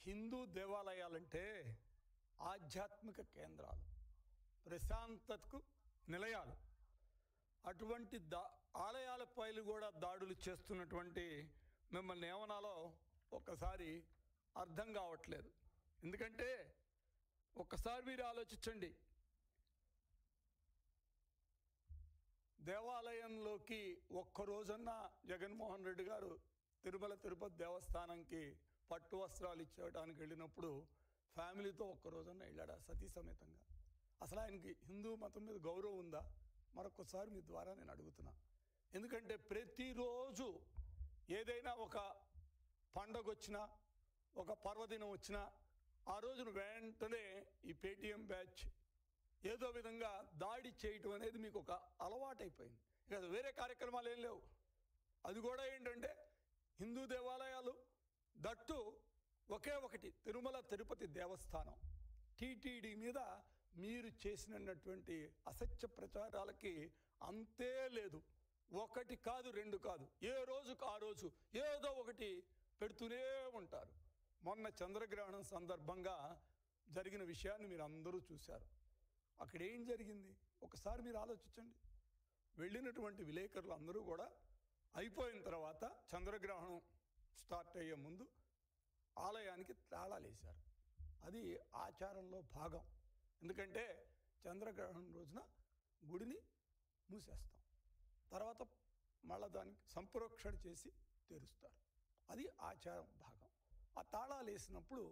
హిందూ దేవాలయాలంటే ఆధ్యాత్మిక కేంద్రాలు, ప్రశాంతతకు నిలయాలు. అటువంటి ఆలయాలపై కూడా దాడులు చేస్తున్నటువంటి మిమ్మల్ని ఏమనాలో ఒక్కసారి అర్థం కావట్లేదు. ఎందుకంటే ఒక్కసారి మీరు ఆలోచించండి, దేవాలయంలోకి ఒక్కరోజన్నా జగన్మోహన్ రెడ్డి గారు తిరుమల తిరుపతి దేవస్థానంకి పట్టు వస్త్రాలు ఇచ్చేయడానికి వెళ్ళినప్పుడు ఫ్యామిలీతో ఒక్కరోజన్నా వెళ్ళాడా సతీ సమేతంగా? అసలు ఆయనకి హిందూ మతం మీద గౌరవం ఉందా? మరొకసారి మీ ద్వారా నేను అడుగుతున్నా. ఎందుకంటే ప్రతిరోజు ఏదైనా ఒక పండగ వచ్చినా, ఒక పర్వదినం వచ్చినా ఆ రోజున వెంటనే ఈ పేటీఎం బ్యాచ్ ఏదో విధంగా దాడి చేయటం అనేది మీకు ఒక అలవాటైపోయింది. ఇక వేరే కార్యక్రమాలు ఏం లేవు. అది కూడా ఏంటంటే హిందూ దేవాలయాలు, దట్టు ఒకే ఒకటి తిరుమల తిరుపతి దేవస్థానం టీటీడీ మీద మీరు చేసినటువంటి అసత్య ప్రచారాలకి అంతే లేదు. ఒకటి కాదు, రెండు కాదు, ఏ రోజుకు ఆ రోజు ఏదో ఒకటి పెడుతూనే ఉంటారు. మొన్న చంద్రగ్రహణం సందర్భంగా జరిగిన విషయాన్ని మీరు అందరూ చూశారు. అక్కడ ఏం జరిగింది ఒకసారి మీరు ఆలోచించండి. వెళ్ళినటువంటి విలేకరులు అందరూ కూడా అయిపోయిన తర్వాత చంద్రగ్రహణం స్టార్ట్ అయ్యే ముందు ఆలయానికి తాళాలు వేశారు. అది ఆచారంలో భాగం. ఎందుకంటే చంద్రగ్రహణం రోజున గుడిని మూసేస్తాం, తర్వాత మళ్ళీ దానికి సంప్రోక్షణ చేసి తెరుస్తారు. అది ఆచారం భాగం. ఆ తాళాలు వేసినప్పుడు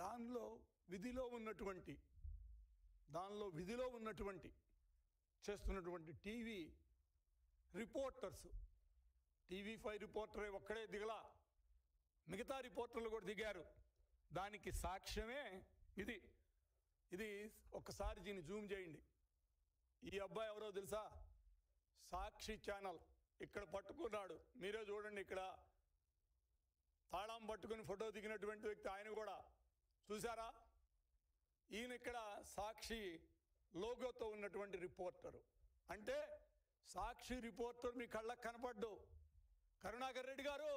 దానిలో విధిలో ఉన్నటువంటి చేస్తున్నటువంటి టీవీ రిపోర్టర్స్, TV5 రిపోర్టరే ఒక్కడే దిగలా, మిగతా రిపోర్టర్లు కూడా దిగారు. దానికి సాక్ష్యమే ఇది ఒక్కసారి దీన్ని జూమ్ చేయండి. ఈ అబ్బాయి ఎవరో తెలుసా? సాక్షి ఛానల్ ఇక్కడ పట్టుకున్నాడు, మీరే చూడండి. ఇక్కడ తాళం పట్టుకుని ఫోటో దిగినటువంటి వ్యక్తి ఆయన కూడా చూసారా? ఈయన ఇక్కడ సాక్షి లోగోతో ఉన్నటువంటి రిపోర్టరు. అంటే సాక్షి రిపోర్టర్ మీ కళ్ళకు కనపడ్డు. కరుణాకర్ రెడ్డి గారు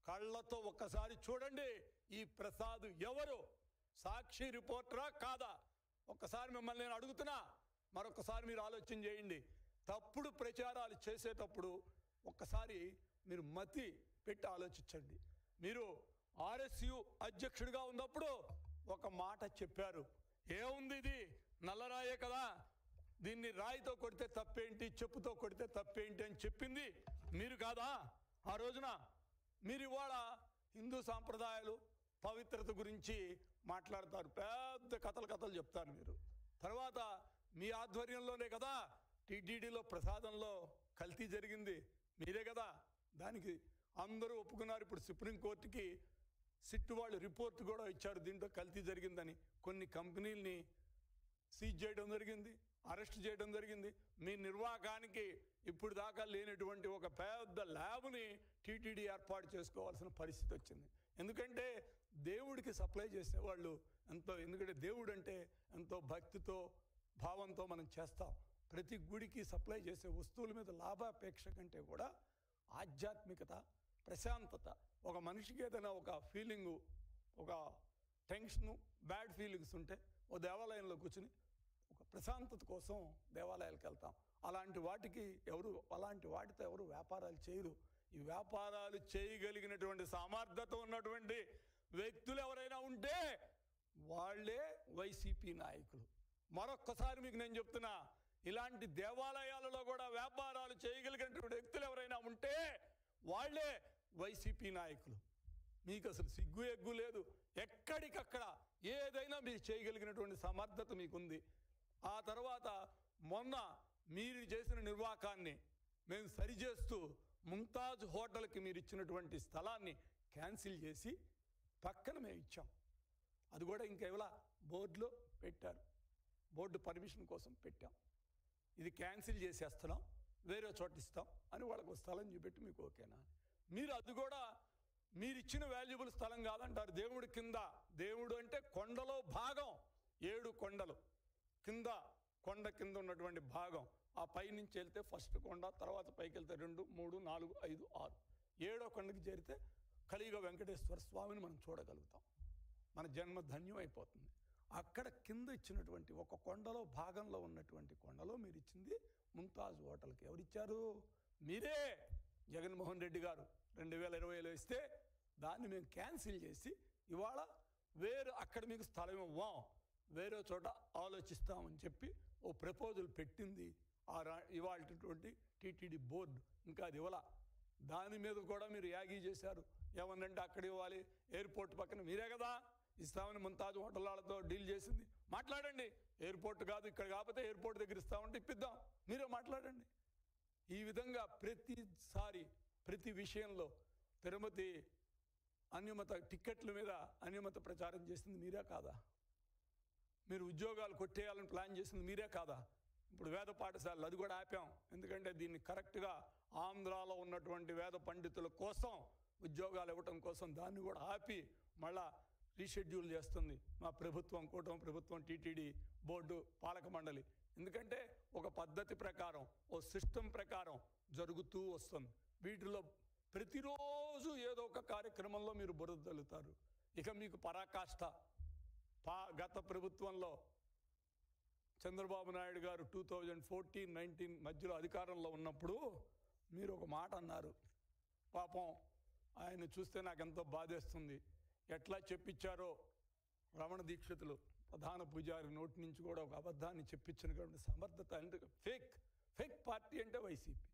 కళ్ళతో ఒక్కసారి చూడండి, ఈ ప్రసాద్ ఎవరు? సాక్షి రిపోర్టరా కాదా? ఒక్కసారి మిమ్మల్ని నేను అడుగుతున్నా, మరొకసారి మీరు ఆలోచన చేయండి. తప్పుడు ప్రచారాలు చేసేటప్పుడు ఒక్కసారి మీరు మతి పెట్టి ఆలోచించండి. మీరు RSU అధ్యక్షుడిగా ఉన్నప్పుడు ఒక మాట చెప్పారు, ఏముంది ఇది నల్లరాయే కదా, దీన్ని రాయితో కొడితే తప్పేంటి, చెప్పుతో కొడితే తప్పేంటి అని చెప్పింది మీరు కాదా ఆ రోజున? మీరు ఇవాళ హిందూ సాంప్రదాయాలు, పవిత్రత గురించి మాట్లాడతారు, పెద్ద కథలు చెప్తారు మీరు. తర్వాత మీ ఆధ్వర్యంలోనే కదా టీటీడీలో ప్రసాదంలో కల్తీ జరిగింది, మీరే కదా దానికి అందరూ ఒప్పుకున్నారు. ఇప్పుడు సుప్రీంకోర్టుకి సిట్ వాళ్ళు రిపోర్ట్ కూడా ఇచ్చారు, దీంట్లో కల్తీ జరిగిందని. కొన్ని కంపెనీలని సీజ్ చేయడం జరిగింది, అరెస్ట్ చేయడం జరిగింది. మీ నిర్వాహకానికి ఇప్పుడు దాకా లేనటువంటి ఒక పెద్ద ల్యాబ్ని టీటీడీ ఏర్పాటు చేసుకోవాల్సిన పరిస్థితి వచ్చింది. ఎందుకంటే దేవుడికి సప్లై చేసేవాళ్ళు ఎందుకంటే దేవుడు అంటే ఎంతో భక్తితో, భావంతో మనం చేస్తాం. ప్రతి గుడికి సప్లై చేసే వస్తువుల మీద లాభాపేక్ష కంటే కూడా ఆధ్యాత్మికత, ప్రశాంతత, ఒక మనిషికి ఏదైనా ఒక ఫీలింగు, ఒక టెన్షను, బ్యాడ్ ఫీలింగ్స్ ఉంటే ఓ దేవాలయంలో కూర్చుని ఒక ప్రశాంతత కోసం దేవాలయాలకు వెళ్తాం. అలాంటి వాటితో ఎవరు వ్యాపారాలు చేయరు. ఈ వ్యాపారాలు చేయగలిగినటువంటి సామర్థ్యత ఉన్నటువంటి వ్యక్తులు ఎవరైనా ఉంటే వాళ్ళే వైసీపీ నాయకులు. మరొక్కసారి మీకు నేను చెప్తున్నా, ఇలాంటి దేవాలయాలలో కూడా వ్యాపారాలు చేయగలిగినటువంటి వ్యక్తులు ఎవరైనా ఉంటే వాళ్ళే వైసీపీ నాయకులు. మీకు అసలు సిగ్గు ఎగ్గు లేదు. ఎక్కడికక్కడ ఏదైనా మీరు చేయగలిగినటువంటి సమర్థత మీకుంది. ఆ తర్వాత మొన్న మీరు చేసిన నిర్వాకాన్ని మేము సరిచేస్తూ ముంతాజ్ హోటల్కి మీరు ఇచ్చినటువంటి స్థలాన్ని క్యాన్సిల్ చేసి పక్కన మేము ఇచ్చాం. అది కూడా ఇంకేలా బోర్డులో పెట్టారు, బోర్డు పర్మిషన్ కోసం పెట్టాం. ఇది క్యాన్సిల్ చేసేస్తున్నాం, వేరే చోట ఇస్తాం అని వాళ్ళకు స్థలం చూపెట్టి మీకు ఓకేనా? మీరు అది కూడా మీరు ఇచ్చిన వాల్యుబుల్ స్థలం కాదంటారు. దేవుడి కింద, దేవుడు అంటే కొండలో భాగం, 7 కొండలు కొండ కింద ఉన్నటువంటి భాగం. ఆ పై నుంచి వెళ్తే ఫస్ట్ కొండ, తర్వాత పైకి వెళ్తే 2, 3, 4, 5, 6, 7వ కొండకి చేరితే కలియుగ వెంకటేశ్వర స్వామిని మనం చూడగలుగుతాం. మన జన్మ ధన్యం అయిపోతుంది. అక్కడ కింద ఇచ్చినటువంటి ఒక కొండలో భాగంలో ఉన్నటువంటి కొండలో మీరు ఇచ్చింది ముంతాజ్ హోటల్కి. ఎవరిచ్చారు? మీరే, జగన్మోహన్ రెడ్డి గారు 2020లో ఇస్తే దాన్ని మేము క్యాన్సిల్ చేసి ఇవాళ అక్కడ మీకు స్థలం ఇవ్వం, వేరే చోట ఆలోచిస్తామని చెప్పి ఓ ప్రపోజల్ పెట్టింది ఇవాళటువంటి టీటీడీ బోర్డు. ఇంకా అది ఇవ్వాల. దాని మీద కూడా మీరు యాగీ చేశారు. ఏమన్నంటే అక్కడ ఇవ్వాలి, ఎయిర్పోర్ట్ పక్కన మీరే కదా ఇస్తామని ముంతాజ్ హోటల్ వాళ్ళతో డీల్ చేసింది. మాట్లాడండి. ఎయిర్పోర్ట్ కాదు ఇక్కడ కాకపోతే ఎయిర్పోర్ట్ దగ్గర ఇస్తామంటే ఇప్పిద్దాం, మీరే మాట్లాడండి. ఈ విధంగా ప్రతిసారి ప్రతి విషయంలో తిరుపతి అన్యమత టిక్కెట్ల మీద అన్యమత ప్రచారం చేసింది మీరే కాదా? మీరు ఉద్యోగాలు కొట్టేయాలని ప్లాన్ చేసింది మీరే కాదా? ఇప్పుడు వేద పాఠశాలలు అది కూడా ఆపాం. ఎందుకంటే దీన్ని కరెక్ట్గా ఆంధ్రాలో ఉన్నటువంటి వేద పండితుల కోసం ఉద్యోగాలు ఇవ్వటం కోసం దాన్ని కూడా ఆపి మళ్ళా రీషెడ్యూల్ చేస్తుంది మా ప్రభుత్వం, కూటమి ప్రభుత్వం, టీటీడీ బోర్డు, పాలక మండలి. ఎందుకంటే ఒక పద్ధతి ప్రకారం, ఓ సిస్టమ్ ప్రకారం జరుగుతూ వస్తుంది. వీటిలో ప్రతిరోజు ఏదో ఒక కార్యక్రమంలో మీరు బురద తల్లుతారు. ఇక మీకు పరాకాష్ట. గత ప్రభుత్వంలో చంద్రబాబు నాయుడు గారు 2014-19 మధ్యలో అధికారంలో ఉన్నప్పుడు మీరు ఒక మాట అన్నారు. పాపం ఆయన చూస్తే నాకు ఎంతో బాధేస్తుంది. ఎట్లా చెప్పించారో రమణ దీక్షితులు ప్రధాన పూజారి నోటి నుంచి కూడా ఒక అబద్ధాన్ని చెప్పించినటువంటి సమర్థత. ఎందుకు ఫేక్ పార్టీ అంటే వైసీపీ.